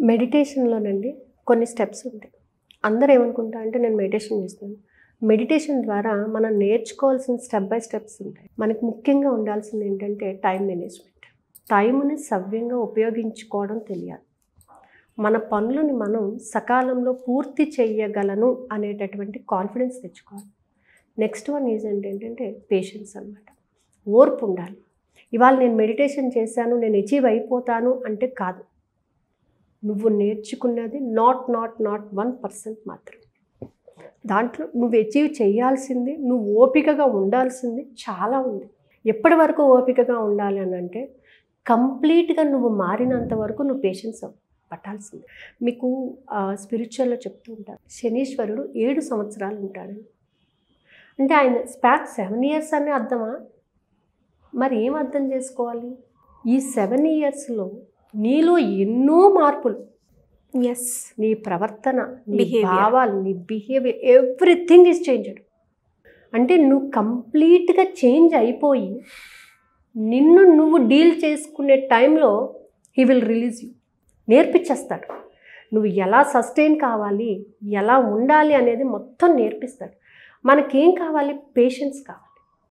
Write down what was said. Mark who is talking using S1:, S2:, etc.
S1: మెడిటేషన్‌లోనండి కొన్ని స్టెప్స్ ఉంటాయి. అందరూ ఏమనుకుంటారంటే నేను మెడిటేషన్ చేస్తాను. మెడిటేషన్ ద్వారా మనం నేర్చుకోవాల్సిన స్టెప్ బై స్టెప్స్ ఉంటాయి. మనకి ముఖ్యంగా ఉండాల్సింది ఏంటంటే టైం మేనేజ్‌మెంట్. టైంని సవ్యంగా ఉపయోగించుకోవడం తెలియాలి. మన పనులను మనం సకాలంలో పూర్తి చేయగలను అనేటటువంటి కాన్ఫిడెన్స్ తెచ్చుకోవాలి. నెక్స్ట్ వన్ ఏంటంటే పేషెన్స్ అన్నమాట. ఓర్పు ఉండాలి. ఇవాళ నేను మెడిటేషన్ చేశాను, నేను అచీవ్ అయిపోతాను అంటే కాదు. నువ్వు నేర్చుకున్నది నాట్ 1% మాత్రమే. దాంట్లో నువ్వు అచీవ్ చేయాల్సింది, నువ్వు ఓపికగా ఉండాల్సింది చాలా ఉంది. ఎప్పటి వరకు ఓపికగా ఉండాలి అని అంటే కంప్లీట్గా నువ్వు మారినంత వరకు నువ్వు పేషెన్స్ పట్టాల్సింది. మీకు స్పిరిచువల్లో చెప్తూ ఉంటారు, శనీశ్వరుడు 7 సంవత్సరాలు ఉంటాడని. అంటే ఆయన స్పాన్ 7 years అనే అర్థమా? మరి ఏం అర్థం చేసుకోవాలి? ఈ 7 yearsలో నీలో ఎన్నో మార్పులు, నీ ప్రవర్తన, నీ భావాలు, నీ బిహేవియర్, ఎవ్రీథింగ్ ఈజ్ చేంజ్డ్. అంటే నువ్వు కంప్లీట్గా చేంజ్ అయిపోయి నిన్ను నువ్వు డీల్ చేసుకునే టైంలో హీ విల్ రిలీజ్ యూ, నేర్పించేస్తాడు. నువ్వు ఎలా సస్టైన్ కావాలి, ఎలా ఉండాలి అనేది మొత్తం నేర్పిస్తాడు. మనకేం కావాలి? పేషెన్స్ కావాలి.